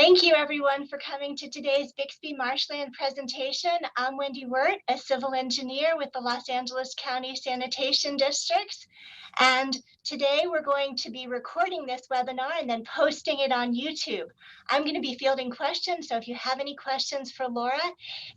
Thank you everyone for coming to today's Bixby Marshland presentation. I'm Wendy Wirt, a civil engineer with the Los Angeles County Sanitation Districts. And today we're going to be recording this webinar and then posting it on YouTube. I'm going to be fielding questions, so if you have any questions for Laura,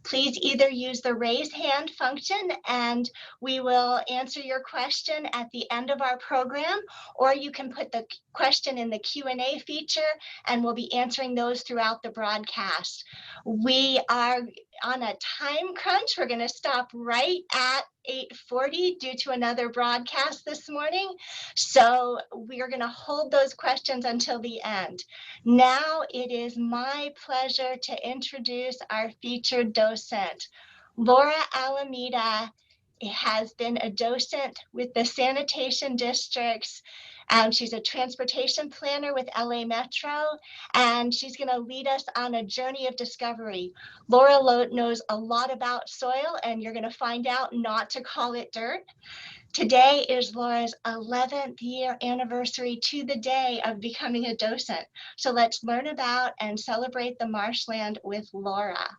please either use the raise hand function and we will answer your question at the end of our program, or you can put the question in the Q&A feature and we'll be answering those throughout the broadcast. We are on a time crunch. We're going to stop right at 8:40 due to another broadcast this morning. So we are going to hold those questions until the end. Now it is my pleasure to introduce our featured docent. Laura Alameda has been a docent with the sanitation districts. She's a transportation planner with LA Metro, and she's going to lead us on a journey of discovery. Laura knows a lot about soil, and you're going to find out not to call it dirt. Today is Laura's 11th year anniversary to the day of becoming a docent. So let's learn about and celebrate the marshland with Laura.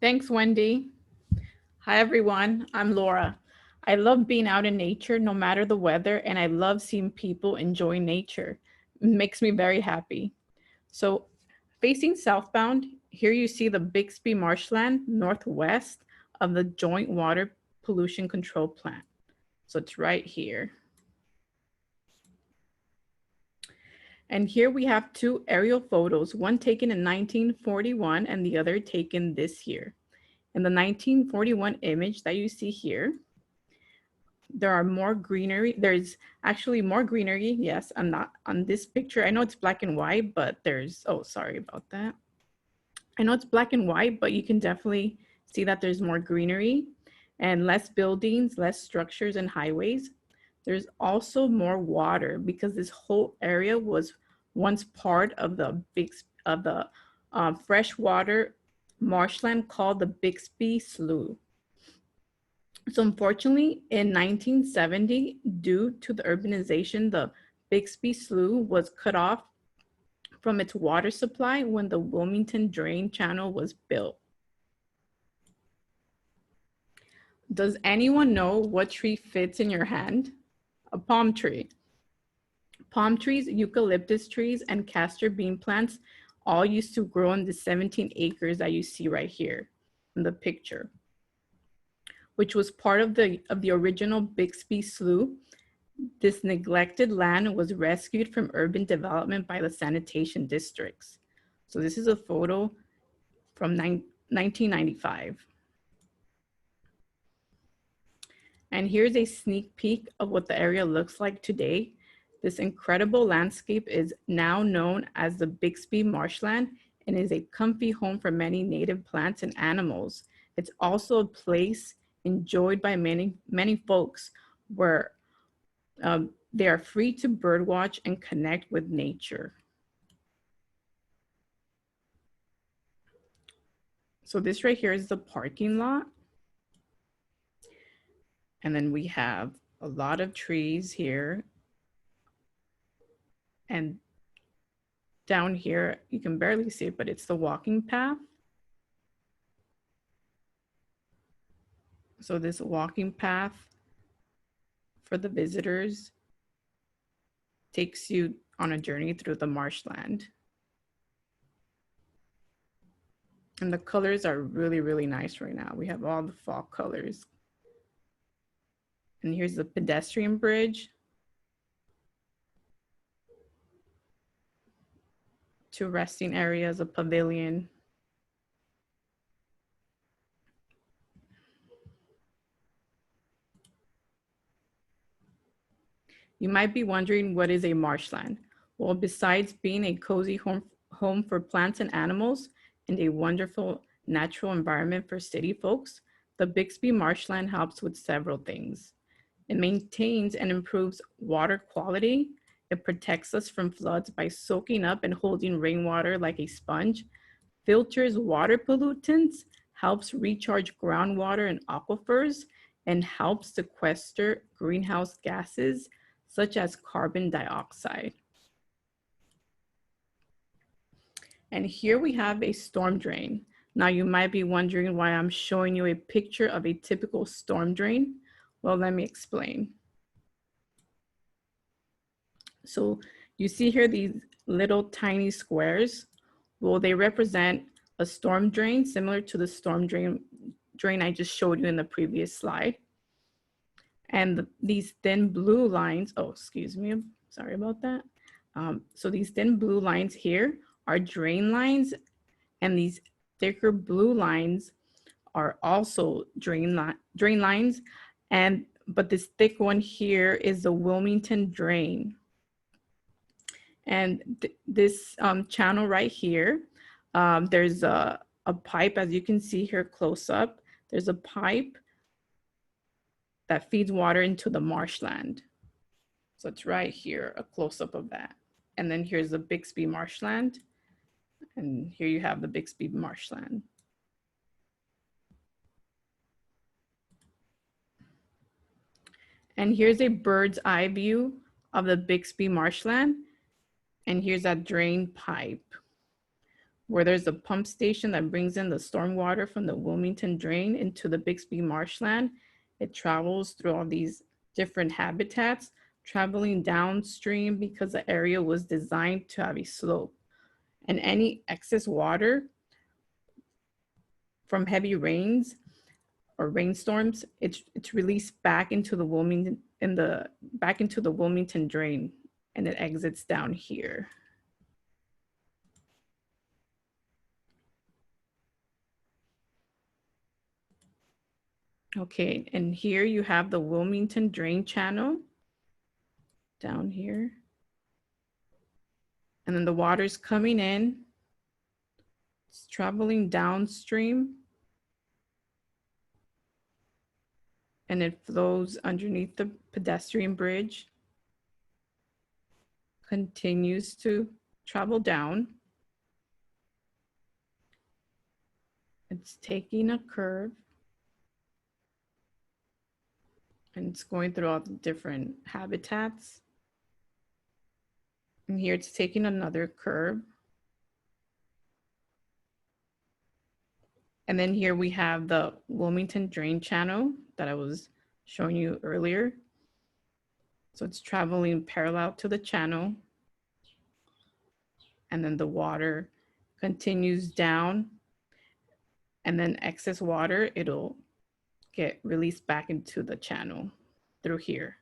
Thanks, Wendy. Hi, everyone. I'm Laura. I love being out in nature no matter the weather, and I love seeing people enjoy nature. It makes me very happy. So facing southbound, here you see the Bixby Marshland northwest of the Joint Water Pollution Control Plant. So it's right here. And here we have two aerial photos, one taken in 1941 and the other taken this year. In the 1941 image that you see here, there are more greenery. There's actually more greenery. Yes, I'm not on this picture. I know it's black and white, but there's, oh, sorry about that. I know it's black and white, but you can definitely see that there's more greenery and less buildings, less structures and highways. There's also more water because this whole area was once part of the freshwater marshland called the Bixby Slough. So unfortunately, in 1970, due to the urbanization, the Bixby Slough was cut off from its water supply when the Wilmington Drain channel was built. Does anyone know what tree fits in your hand? A palm tree. Palm trees, eucalyptus trees, and castor bean plants all used to grow in the 17 acres that you see right here in the picture, which was part of the original Bixby Slough. This neglected land was rescued from urban development by the sanitation districts. So this is a photo from 1995. And here's a sneak peek of what the area looks like today. This incredible landscape is now known as the Bixby Marshland and is a comfy home for many native plants and animals. It's also a place enjoyed by many folks where they are free to birdwatch and connect with nature. So this right here is the parking lot. And then we have a lot of trees here. And down here, you can barely see it, but it's the walking path. So this walking path for the visitors takes you on a journey through the marshland. And the colors are really, really nice right now. We have all the fall colors. And here's the pedestrian bridge. Two resting areas, a pavilion. You might be wondering, what is a marshland? Well, besides being a cozy home for plants and animals and a wonderful natural environment for city folks, the Bixby Marshland helps with several things. It maintains and improves water quality. It protects us from floods by soaking up and holding rainwater like a sponge, filters water pollutants, helps recharge groundwater and aquifers, and helps sequester greenhouse gases such as carbon dioxide. And here we have a storm drain. Now you might be wondering why I'm showing you a picture of a typical storm drain. Well, let me explain. So you see here these little tiny squares. Well, they represent a storm drain similar to the storm drain I just showed you in the previous slide. And these thin blue lines, oh, excuse me, I'm sorry about that. So these thin blue lines here are drain lines, and these thicker blue lines are also drain lines. But this thick one here is the Wilmington Drain. And this channel right here, there's a pipe, as you can see here close up. There's a pipe that feeds water into the marshland. So it's right here, a close-up of that. And then here's the Bixby Marshland. And here you have the Bixby Marshland. And here's a bird's eye view of the Bixby Marshland. And here's that drain pipe where there's a pump station that brings in the stormwater from the Wilmington Drain into the Bixby Marshland. It travels through all these different habitats, traveling downstream because the area was designed to have a slope. And any excess water from heavy rains or rainstorms, it's released back into the Wilmington Drain, and it exits down here. Okay, and here you have the Wilmington Drain channel down here. And then the water's coming in, it's traveling downstream, and it flows underneath the pedestrian bridge, continues to travel down. It's taking a curve, and it's going through all the different habitats. And here it's taking another curve. And then here we have the Wilmington Drain channel that I was showing you earlier. So it's traveling parallel to the channel. And then the water continues down. And then excess water, it'll get released back into the channel through here.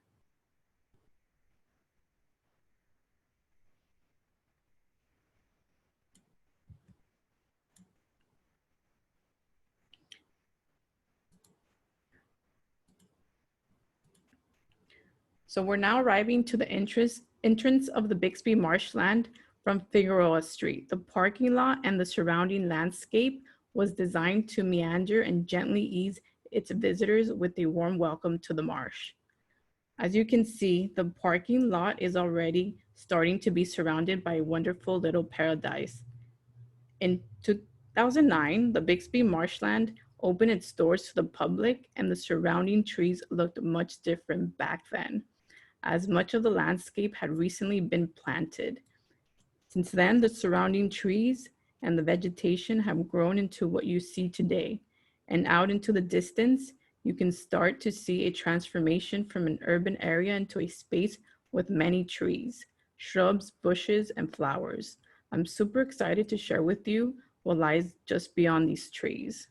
So we're now arriving to the entrance of the Bixby Marshland from Figueroa Street. The parking lot and the surrounding landscape was designed to meander and gently ease its visitors with a warm welcome to the marsh. As you can see, the parking lot is already starting to be surrounded by a wonderful little paradise. In 2009, the Bixby Marshland opened its doors to the public, and the surrounding trees looked much different back then, as much of the landscape had recently been planted. Since then, the surrounding trees and the vegetation have grown into what you see today. And out into the distance, you can start to see a transformation from an urban area into a space with many trees, shrubs, bushes, and flowers. I'm super excited to share with you what lies just beyond these trees.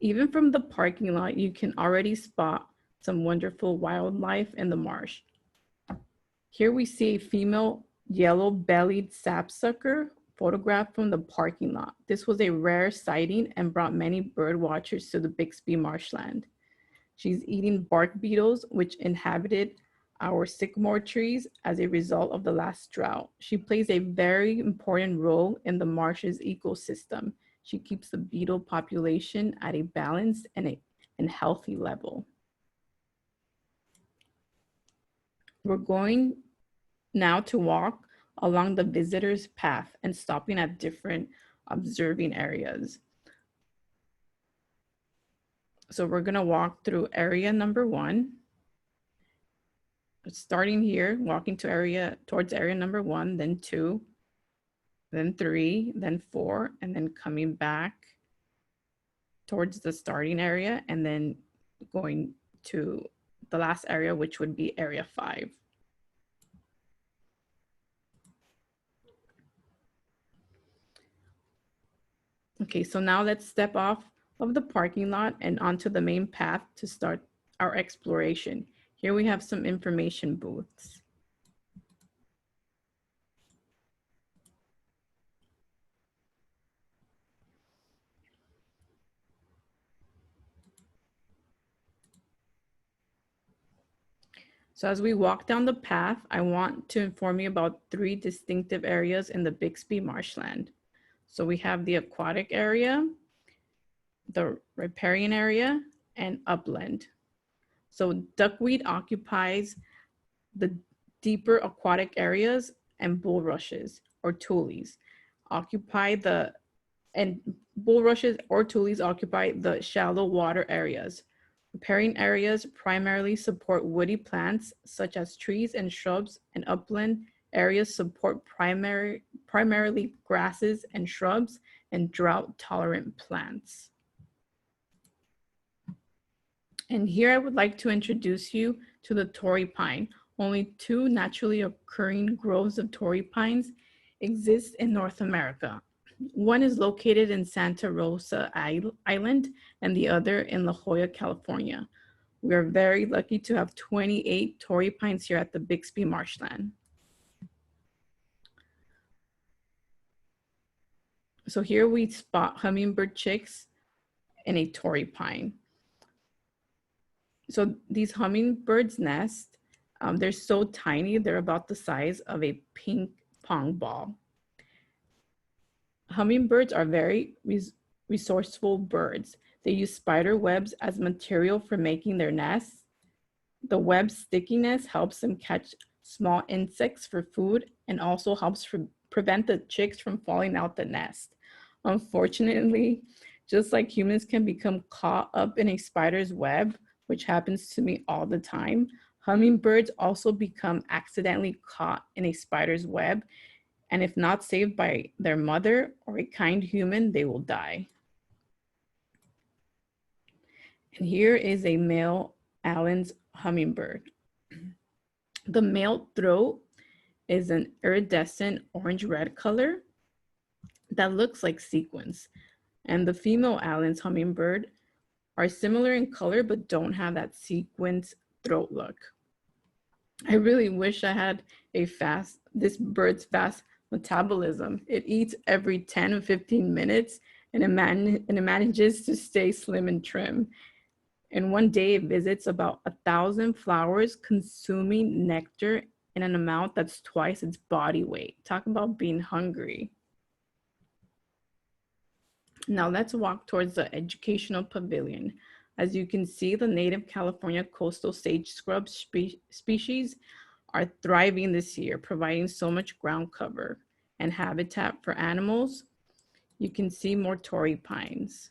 Even from the parking lot, you can already spot some wonderful wildlife in the marsh. Here we see a female yellow-bellied sapsucker photographed from the parking lot. This was a rare sighting and brought many bird watchers to the Bixby Marshland. She's eating bark beetles, which inhabited our sycamore trees as a result of the last drought. She plays a very important role in the marsh's ecosystem. She keeps the beetle population at a balanced and healthy level. We're going now to walk along the visitor's path and stopping at different observing areas. So we're gonna walk through area number 1. Starting here, walking towards area number 1, then 2, then 3, then 4, and then coming back towards the starting area, and then going to the last area, which would be area 5. Okay, so now let's step off of the parking lot and onto the main path to start our exploration. Here we have some information booths. So as we walk down the path, I want to inform you about 3 distinctive areas in the Bixby Marshland. So we have the aquatic area, the riparian area, and upland. So duckweed occupies the deeper aquatic areas, and bulrushes or tules occupy the shallow water areas. Riparian areas primarily support woody plants such as trees and shrubs, and upland areas support primarily grasses and shrubs and drought-tolerant plants. And here I would like to introduce you to the Torrey Pine. Only 2 naturally occurring groves of Torrey Pines exist in North America. One is located in Santa Rosa Island and the other in La Jolla, California. We are very lucky to have 28 Torrey Pines here at the Bixby Marshland. So here we spot hummingbird chicks in a Torrey Pine. So these hummingbirds nest, they're so tiny, they're about the size of a ping pong ball. Hummingbirds are very resourceful birds. They use spider webs as material for making their nests. The web stickiness helps them catch small insects for food and also helps prevent the chicks from falling out the nest. Unfortunately, just like humans can become caught up in a spider's web, which happens to me all the time, hummingbirds also become accidentally caught in a spider's web, and if not saved by their mother or a kind human, they will die. And here is a male Allen's hummingbird. The male throat is an iridescent orange-red color that looks like sequins, and the female Allen's hummingbird are similar in color but don't have that sequins throat look. I really wish I had this bird's fast metabolism. It eats every 10 or 15 minutes and it manages to stay slim and trim. And one day it visits about 1,000 flowers, consuming nectar in an amount that's twice its body weight. Talk about being hungry. Now let's walk towards the educational pavilion. As you can see, the native California coastal sage scrub species are thriving this year, providing so much ground cover and habitat for animals. You can see more Torrey pines.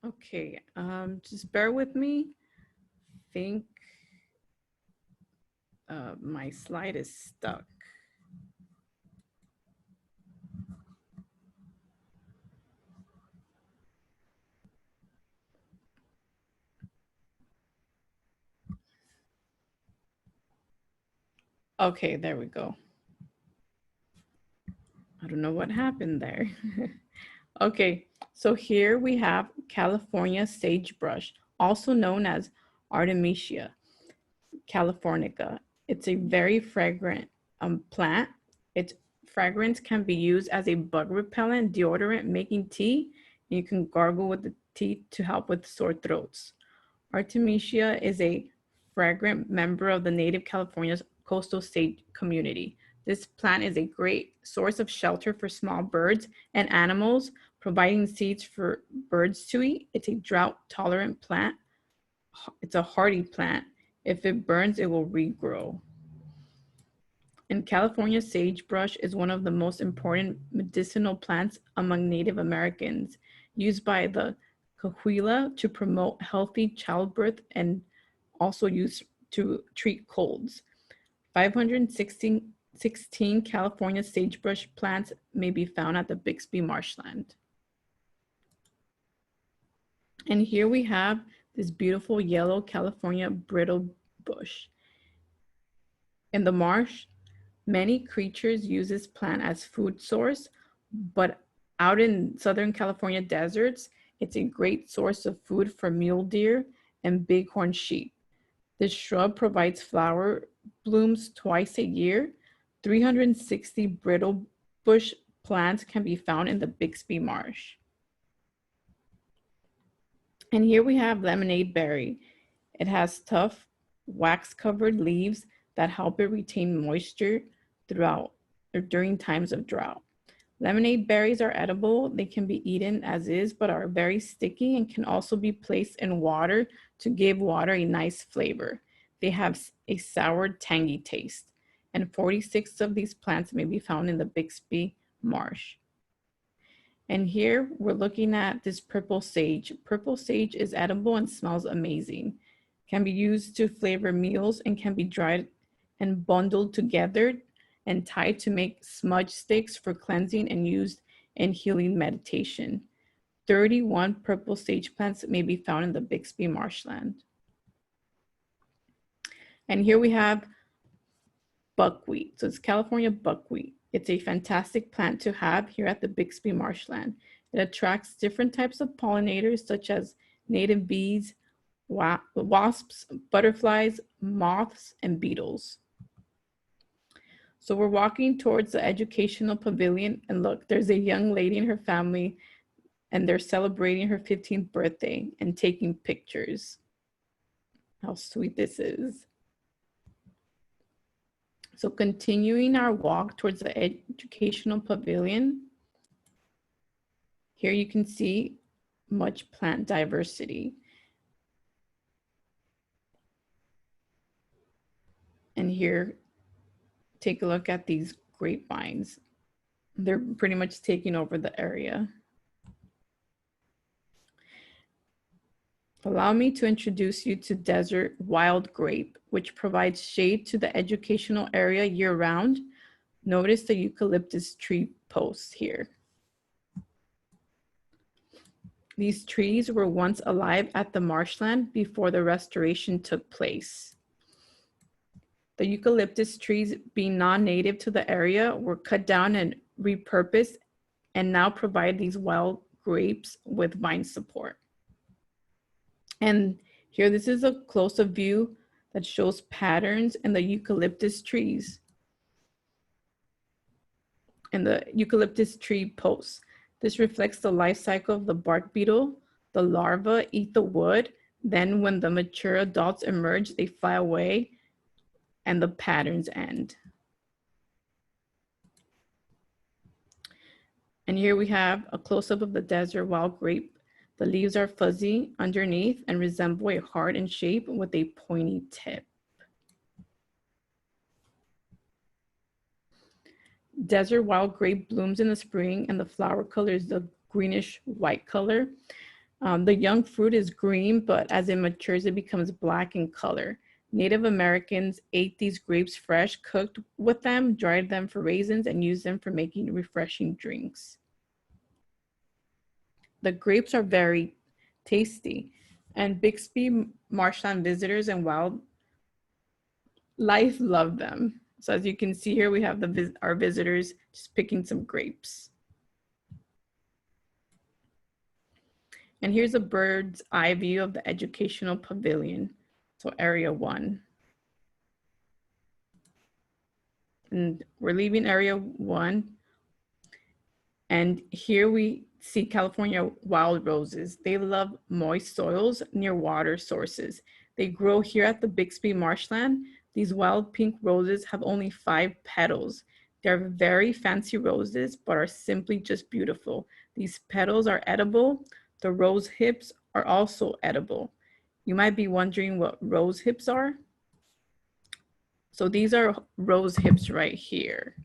Okay, just bear with me. I think my slide is stuck. Okay, there we go. I don't know what happened there. Okay, so here we have California sagebrush, also known as Artemisia Californica. It's a very fragrant plant. Its fragrance can be used as a bug repellent, deodorant, making tea. You can gargle with the tea to help with sore throats. Artemisia is a fragrant member of the native California's coastal sage community. This plant is a great source of shelter for small birds and animals, providing seeds for birds to eat. It's a drought-tolerant plant. It's a hardy plant. If it burns, it will regrow. In California, sagebrush is one of the most important medicinal plants among Native Americans, used by the Cahuilla to promote healthy childbirth and also used to treat colds. 516 California sagebrush plants may be found at the Bixby Marshland. And here we have this beautiful yellow California brittle bush. In the marsh, many creatures use this plant as food source, but out in Southern California deserts, it's a great source of food for mule deer and bighorn sheep. This shrub provides flower blooms twice a year. 360 brittle bush plants can be found in the Bixby Marsh. And here we have lemonade berry. It has tough, wax-covered leaves that help it retain moisture throughout or during times of drought. Lemonade berries are edible. They can be eaten as is, but are very sticky and can also be placed in water to give water a nice flavor. They have a sour, tangy taste, and 46 of these plants may be found in the Bixby Marsh. And here we're looking at this purple sage. Purple sage is edible and smells amazing. Can be used to flavor meals and can be dried and bundled together and tied to make smudge sticks for cleansing and used in healing meditation. 31 purple sage plants may be found in the Bixby Marshland. And here we have buckwheat. So it's California buckwheat. It's a fantastic plant to have here at the Bixby Marshland. It attracts different types of pollinators such as native bees, wasps, butterflies, moths, and beetles. So we're walking towards the educational pavilion, and look, there's a young lady and her family, and they're celebrating her 15th birthday and taking pictures. How sweet this is. So continuing our walk towards the educational pavilion, here you can see much plant diversity. And here, take a look at these grapevines. They're pretty much taking over the area. Allow me to introduce you to desert wild grape, which provides shade to the educational area year-round. Notice the eucalyptus tree posts here. These trees were once alive at the marshland before the restoration took place. The eucalyptus trees, being non-native to the area, were cut down and repurposed and now provide these wild grapes with vine support. And here, this is a close-up view that shows patterns in the eucalyptus trees and the eucalyptus tree posts. This reflects the life cycle of the bark beetle. The larvae eat the wood. Then when the mature adults emerge, they fly away and the patterns end. And here we have a close-up of the desert wild grape. The leaves are fuzzy underneath and resemble a heart in shape with a pointy tip. Desert wild grape blooms in the spring and the flower color is the greenish white color. The young fruit is green, but as it matures, it becomes black in color. Native Americans ate these grapes fresh, cooked with them, dried them for raisins, and used them for making refreshing drinks. The grapes are very tasty, and Bixby Marshland visitors and wildlife love them. So as you can see here, we have our visitors just picking some grapes. And here's a bird's eye view of the educational pavilion. So area 1. And we're leaving area 1. And here we see California wild roses. They love moist soils near water sources. They grow here at the Bixby Marshland. These wild pink roses have only 5 petals. They're very fancy roses, but are simply just beautiful. These petals are edible. The rose hips are also edible. You might be wondering what rose hips are. So these are rose hips right here.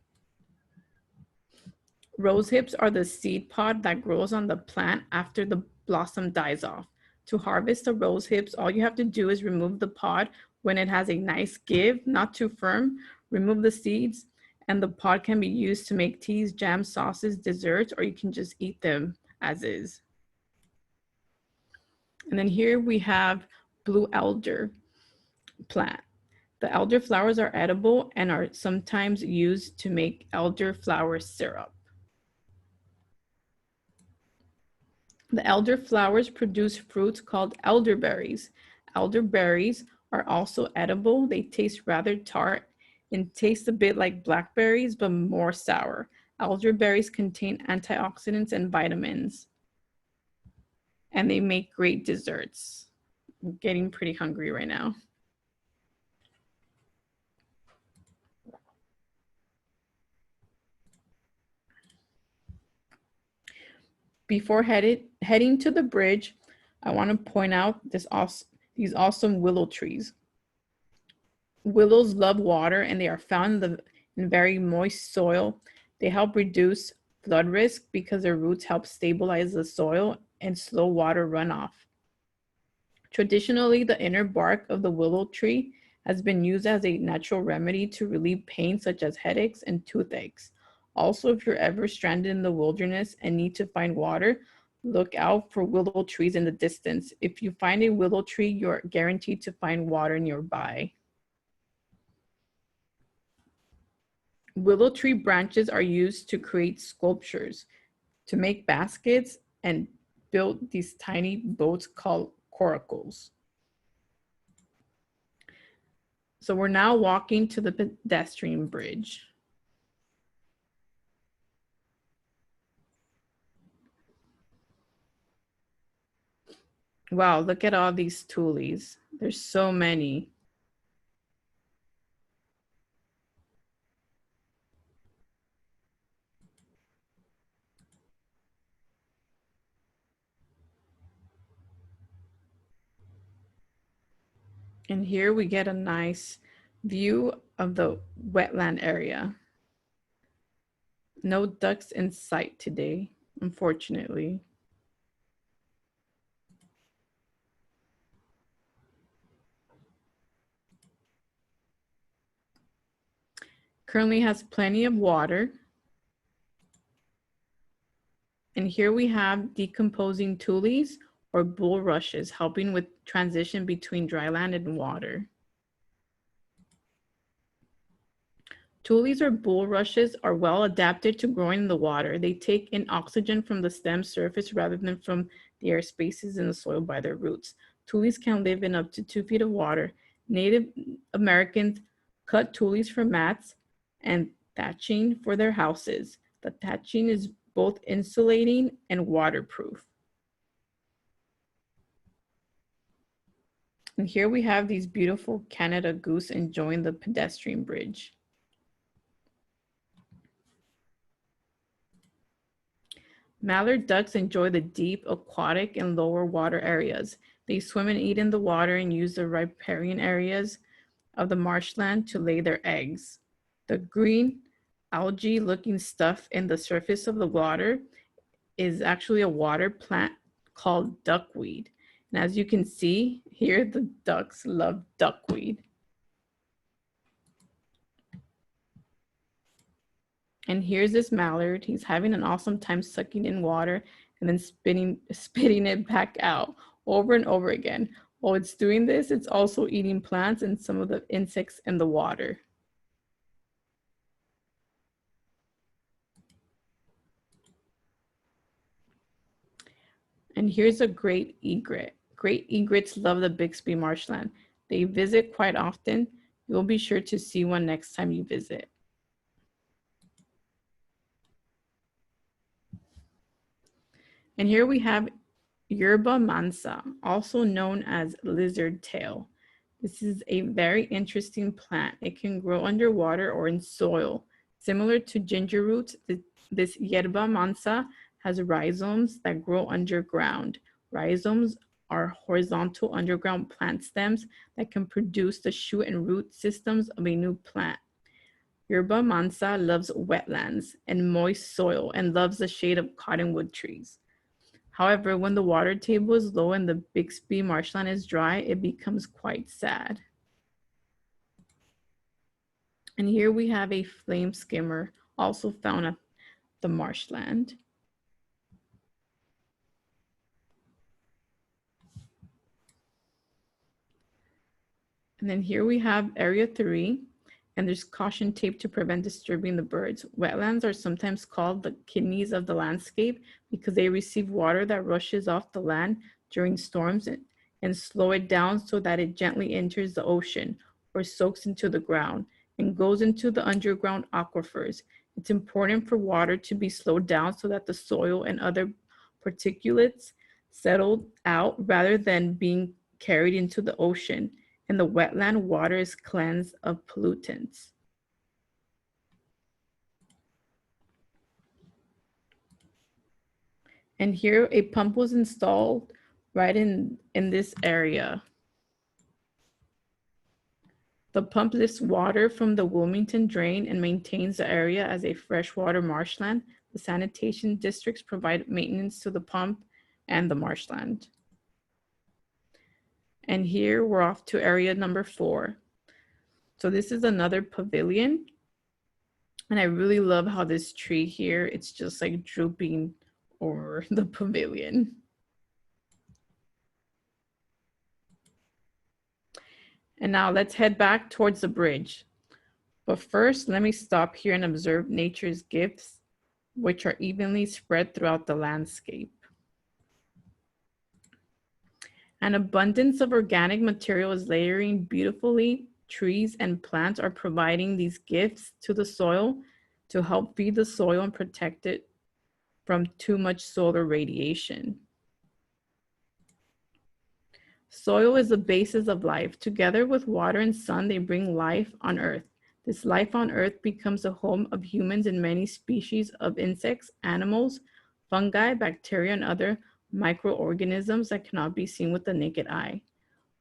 Rose hips are the seed pod that grows on the plant after the blossom dies off. To harvest the rose hips, all you have to do is remove the pod when it has a nice give, not too firm. Remove the seeds, and the pod can be used to make teas, jams, sauces, desserts, or you can just eat them as is. And then here we have blue elder plant. The elder flowers are edible and are sometimes used to make elderflower syrup. The elderflowers produce fruits called elderberries. Elderberries are also edible. They taste rather tart and taste a bit like blackberries, but more sour. Elderberries contain antioxidants and vitamins, and they make great desserts. I'm getting pretty hungry right now. Before heading to the bridge, I want to point out these awesome willow trees. Willows love water and they are found in very moist soil. They help reduce flood risk because their roots help stabilize the soil and slow water runoff. Traditionally, the inner bark of the willow tree has been used as a natural remedy to relieve pain such as headaches and toothaches. Also, if you're ever stranded in the wilderness and need to find water, look out for willow trees in the distance. If you find a willow tree, you're guaranteed to find water nearby. Willow tree branches are used to create sculptures, to make baskets, and build these tiny boats called coracles. So we're now walking to the pedestrian bridge. Wow, look at all these tules. There's so many. And here we get a nice view of the wetland area. No ducks in sight today, unfortunately. Currently has plenty of water. And here we have decomposing tules or bulrushes, helping with transition between dry land and water. Tules or bulrushes are well adapted to growing in the water. They take in oxygen from the stem surface rather than from the air spaces in the soil by their roots. Tules can live in up to 2 feet of water. Native Americans cut tules for mats and thatching for their houses. The thatching is both insulating and waterproof. And here we have these beautiful Canada goose enjoying the pedestrian bridge. Mallard ducks enjoy the deep, aquatic, and lower water areas. They swim and eat in the water and use the riparian areas of the marshland to lay their eggs. The green, algae-looking stuff in the surface of the water is actually a water plant called duckweed. And as you can see here, the ducks love duckweed. And here's this mallard. He's having an awesome time sucking in water and then spitting it back out over and over again. While it's doing this, it's also eating plants and some of the insects in the water. And here's a great egret. Great egrets love the Bixby Marshland. They visit quite often. You'll be sure to see one next time you visit. And here we have Yerba mansa, also known as lizard tail. This is a very interesting plant. It can grow underwater or in soil. Similar to ginger roots, this yerba mansa has rhizomes that grow underground. Rhizomes are horizontal underground plant stems that can produce the shoot and root systems of a new plant. Yerba mansa loves wetlands and moist soil and loves the shade of cottonwood trees. However, when the water table is low and the Bixby Marshland is dry, it becomes quite sad. And here we have a flame skimmer, also found at the marshland. And then here we have Area 3, and there's caution tape to prevent disturbing the birds. Wetlands are sometimes called the kidneys of the landscape because they receive water that rushes off the land during storms and slow it down so that it gently enters the ocean or soaks into the ground and goes into the underground aquifers. It's important for water to be slowed down so that the soil and other particulates settle out rather than being carried into the ocean, and the wetland water is cleansed of pollutants. And here a pump was installed right in this area. The pump lifts water from the Wilmington Drain and maintains the area as a freshwater marshland. The sanitation districts provide maintenance to the pump and the marshland. And here we're off to area number 4. So this is another pavilion. And I really love how this tree here, it's just like drooping over the pavilion. And now let's head back towards the bridge. But first, let me stop here and observe nature's gifts, which are evenly spread throughout the landscape. An abundance of organic material is layering beautifully. Trees and plants are providing these gifts to the soil to help feed the soil and protect it from too much solar radiation. Soil is the basis of life. Together with water and sun, they bring life on Earth. This life on Earth becomes a home of humans and many species of insects, animals, fungi, bacteria, and other microorganisms that cannot be seen with the naked eye.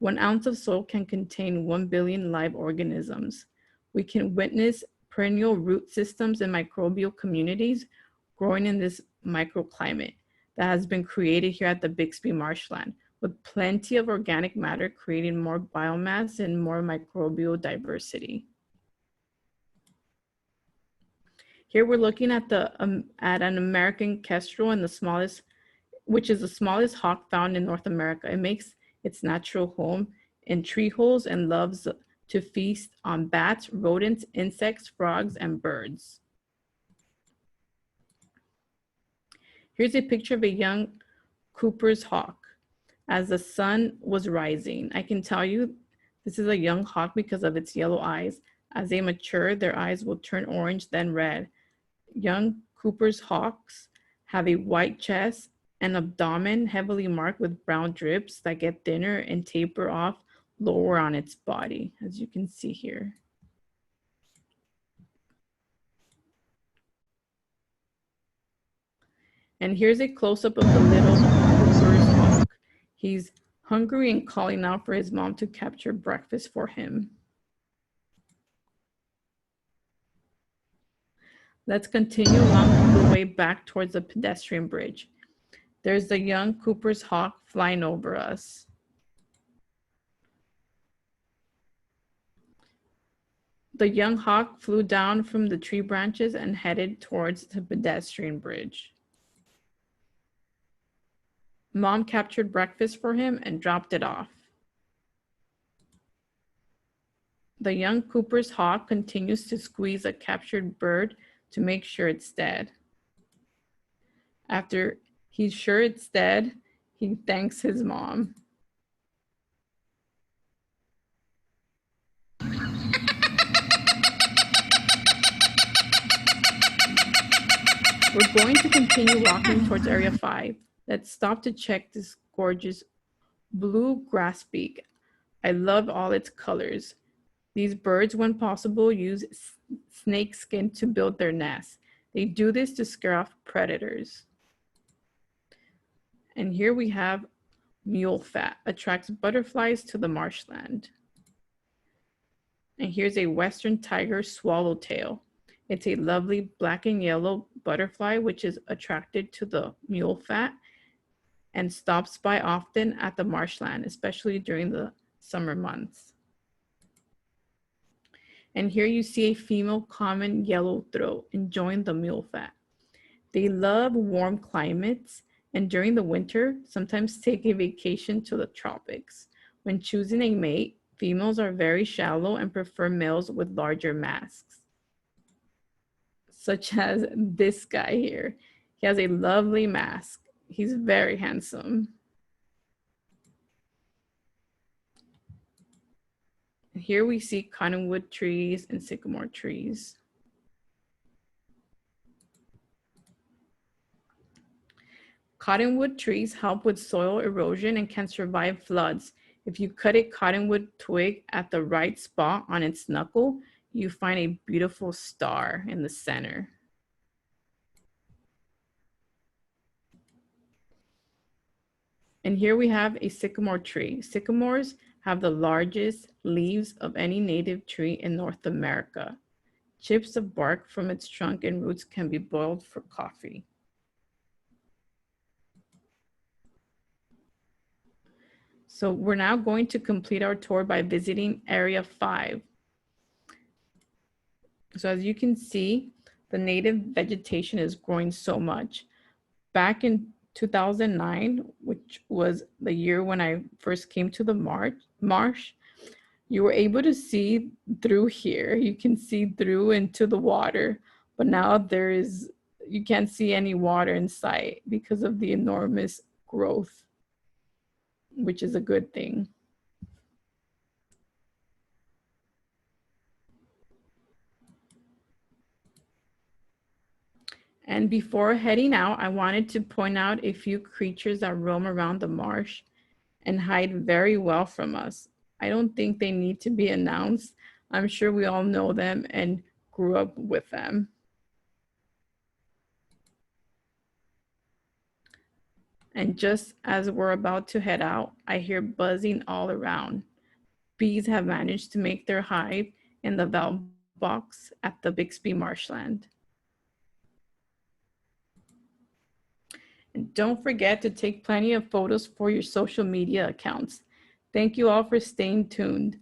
1 ounce of soil can contain 1 billion live organisms. We can witness perennial root systems and microbial communities growing in this microclimate that has been created here at the Bixby Marshland, with plenty of organic matter creating more biomass and more microbial diversity. Here we're looking at an American kestrel and which is the smallest hawk found in North America. It makes its natural home in tree holes and loves to feast on bats, rodents, insects, frogs, and birds. Here's a picture of a young Cooper's hawk as the sun was rising. I can tell you this is a young hawk because of its yellow eyes. As they mature, their eyes will turn orange, then red. Young Cooper's hawks have a white chest and abdomen heavily marked with brown drips that get thinner and taper off lower on its body, as you can see here. And here's a close-up of the little Cooper's hawk. He's hungry and calling out for his mom to capture breakfast for him. Let's continue along the way back towards the pedestrian bridge. There's the young Cooper's hawk flying over us. The young hawk flew down from the tree branches and headed towards the pedestrian bridge. Mom captured breakfast for him and dropped it off. The young Cooper's hawk continues to squeeze a captured bird to make sure it's dead. After he's sure it's dead, he thanks his mom. We're going to continue walking towards Area 5. Let's stop to check this gorgeous blue grosbeak. I love all its colors. These birds, when possible, use snake skin to build their nests. They do this to scare off predators. And here we have mule fat, attracts butterflies to the marshland. And here's a western tiger swallowtail. It's a lovely black and yellow butterfly which is attracted to the mule fat and stops by often at the marshland, especially during the summer months. And here you see a female common yellowthroat enjoying the mule fat. They love warm climates and during the winter, sometimes take a vacation to the tropics. When choosing a mate, females are very shallow and prefer males with larger masks, such as this guy here. He has a lovely mask. He's very handsome. Here we see cottonwood trees and sycamore trees. Cottonwood trees help with soil erosion and can survive floods. If you cut a cottonwood twig at the right spot on its knuckle, you find a beautiful star in the center. And here we have a sycamore tree. Sycamores have the largest leaves of any native tree in North America. Chips of bark from its trunk and roots can be boiled for coffee. So we're now going to complete our tour by visiting Area 5. So as you can see, the native vegetation is growing so much. Back in 2009, which was the year when I first came to the marsh, you were able to see through here. You can see through into the water, but now you can't see any water in sight because of the enormous growth, which is a good thing. And before heading out, I wanted to point out a few creatures that roam around the marsh and hide very well from us. I don't think they need to be announced. I'm sure we all know them and grew up with them. And just as we're about to head out, I hear buzzing all around. Bees have managed to make their hive in the valve box at the Bixby Marshland. And don't forget to take plenty of photos for your social media accounts. Thank you all for staying tuned.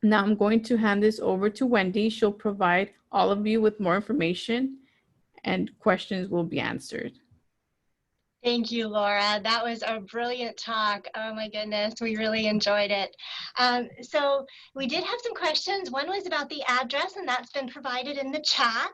Now I'm going to hand this over to Wendy. She'll provide all of you with more information and questions will be answered. Thank you, Laura. That was a brilliant talk. Oh my goodness, we really enjoyed it. So we did have some questions. One was about the address, and that's been provided in the chat.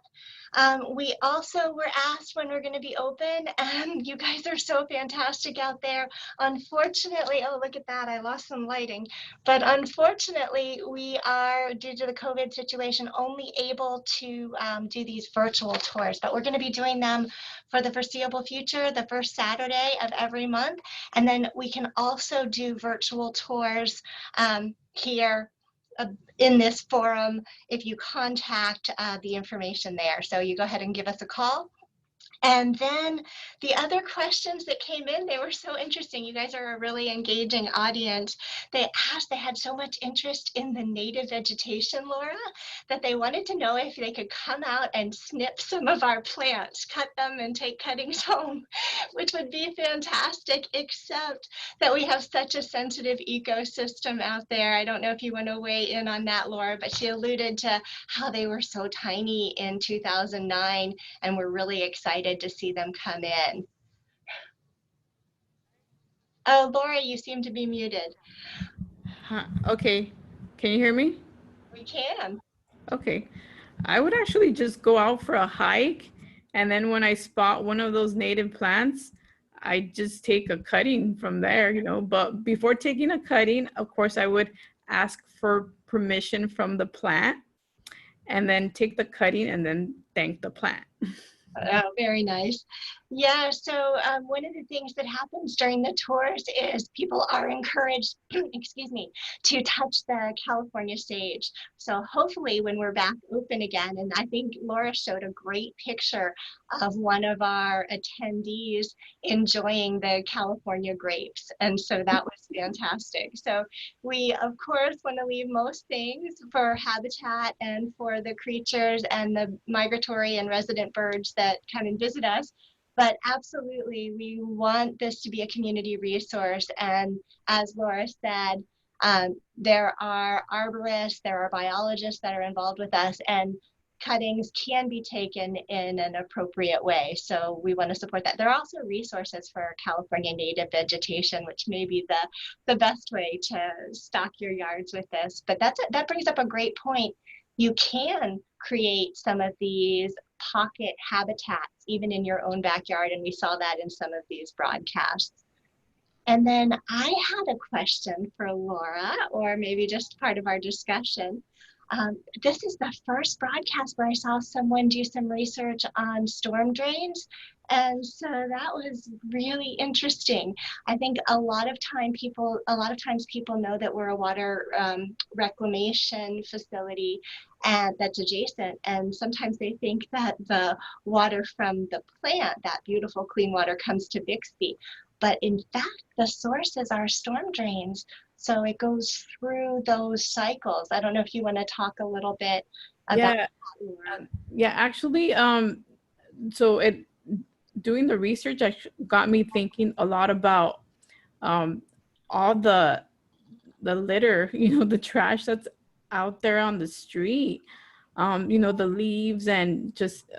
We also were asked when we're going to be open, and you guys are so fantastic out there. Unfortunately, oh, look at that, I lost some lighting. But unfortunately, we are, due to the COVID situation, only able to do these virtual tours, but we're going to be doing them for the foreseeable future, the first Saturday of every month. And then we can also do virtual tours here in this forum if you contact the information there. So you go ahead and give us a call. And then the other questions that came in, they were so interesting. You guys are a really engaging audience. They had so much interest in the native vegetation, Laura, that they wanted to know if they could come out and snip some of our plants, cut them and take cuttings home, which would be fantastic, except that we have such a sensitive ecosystem out there. I don't know if you want to weigh in on that, Laura, but she alluded to how they were so tiny in 2009, and we're really excited to see them come in. Oh, Laura, you seem to be muted. Okay, can you hear me? We can. Okay, I would actually just go out for a hike, and then when I spot one of those native plants, I just take a cutting from there, you know. But before taking a cutting, of course, I would ask for permission from the plant and then take the cutting and then thank the plant. Oh, very nice. Yeah, so one of the things that happens during the tours is people are encouraged, excuse me, to touch the California sage. So hopefully when we're back open again, and I think Laura showed a great picture of one of our attendees enjoying the California grapes. And so that was fantastic. So we, of course, want to leave most things for habitat and for the creatures and the migratory and resident birds that come and visit us. But absolutely, we want this to be a community resource. And as Laura said, there are arborists, there are biologists that are involved with us, and cuttings can be taken in an appropriate way. So we want to support that. There are also resources for California native vegetation, which may be the best way to stock your yards with this. But that brings up a great point. You can create some of these pocket habitats even in your own backyard, and we saw that in some of these broadcasts. And then I had a question for Laura, or maybe just part of our discussion. This is the first broadcast where I saw someone do some research on storm drains. And so that was really interesting. I think a lot of times people know that we're a water reclamation facility and that's adjacent. And sometimes they think that the water from the plant, that beautiful clean water, comes to Bixby. But in fact, the sources are storm drains. So it goes through those cycles. I don't know if you want to talk a little bit about Yeah, that. yeah, actually, so doing the research got me thinking a lot about all the litter, the trash that's out there on the street, the leaves and just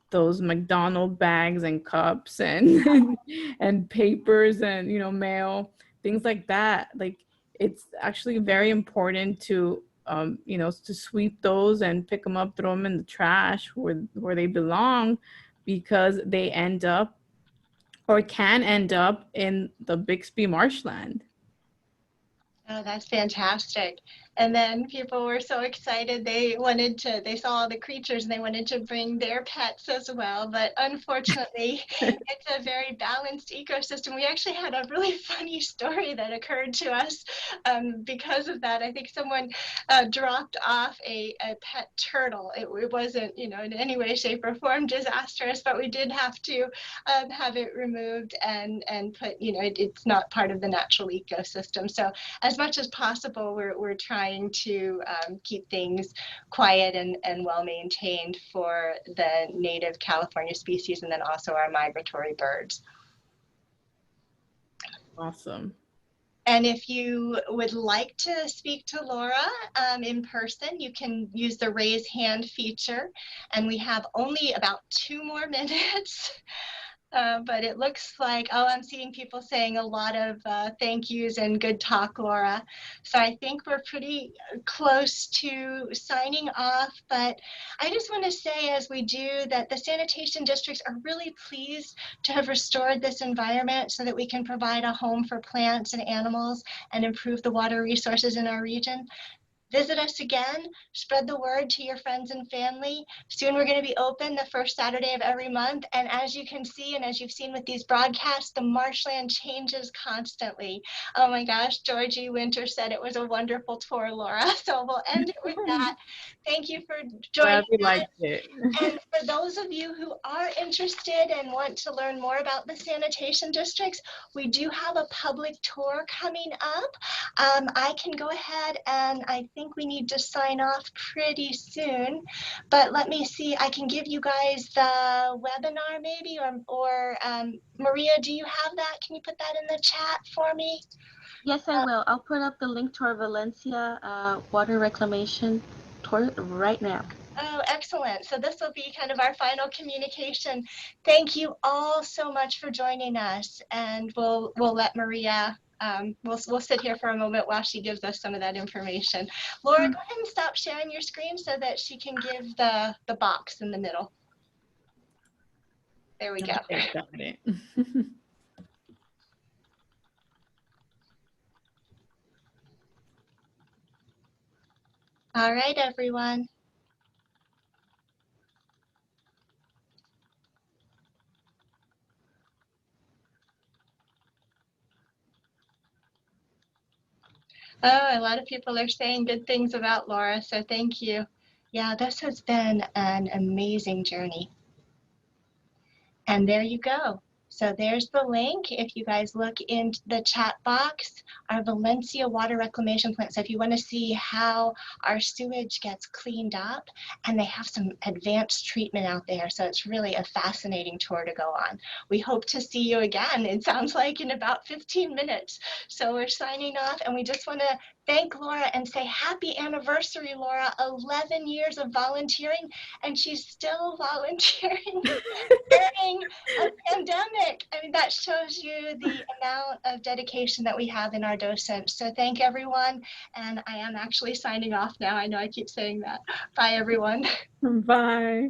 those McDonald bags and cups and and papers and mail, things like that. Like, it's actually very important to to sweep those and pick them up, throw them in the trash where they belong, because they end up or can end up in the Bixby Marshland. Oh, that's fantastic. And then people were so excited. They saw all the creatures and they wanted to bring their pets as well. But unfortunately, it's a very balanced ecosystem. We actually had a really funny story that occurred to us because of that. I think someone dropped off a pet turtle. It wasn't, in any way, shape, or form disastrous, but we did have to have it removed and put, it's not part of the natural ecosystem. So as much as possible, we're trying to keep things quiet and well maintained for the native California species, and then also our migratory birds. Awesome. And if you would like to speak to Laura in person, you can use the raise hand feature. And we have only about 2 more minutes. But it looks like, I'm seeing people saying a lot of thank yous and good talk, Laura. So I think we're pretty close to signing off. But I just want to say, as we do, that the sanitation districts are really pleased to have restored this environment so that we can provide a home for plants and animals and improve the water resources in our region. Visit us again, spread the word to your friends and family. Soon we're going to be open the first Saturday of every month. And as you can see, and as you've seen with these broadcasts, the marshland changes constantly. Oh my gosh, Georgie Winter said it was a wonderful tour, Laura. So we'll end it with that. Thank you for joining Glad we us. liked it. And for those of you who are interested and want to learn more about the sanitation districts, we do have a public tour coming up. I can go ahead, and I think we need to sign off pretty soon, but let me see. I can give you guys the webinar maybe, or Maria, do you have that? Can you put that in the chat for me? Yes, I will. I'll put up the link to our Valencia water reclamation tour right now. Oh, excellent. So this will be kind of our final communication. Thank you all so much for joining us, and we'll let Maria, we'll sit here for a moment while she gives us some of that information. Laura, go ahead and stop sharing your screen so that she can give the box in the middle. There we go. Okay, got it. All right, everyone. Oh, a lot of people are saying good things about Laura, so thank you. Yeah, this has been an amazing journey. And there you go. So there's the link. If you guys look in the chat box, our Valencia water reclamation plant. So if you want to see how our sewage gets cleaned up, and they have some advanced treatment out there. So it's really a fascinating tour to go on. We hope to see you again. It sounds like in about 15 minutes. So we're signing off, and we just want to thank Laura and say happy anniversary, Laura. 11 years of volunteering, and she's still volunteering during a pandemic. I mean, that shows you the amount of dedication that we have in our docents. So thank everyone. And I am actually signing off now. I know I keep saying that. Bye, everyone. Bye.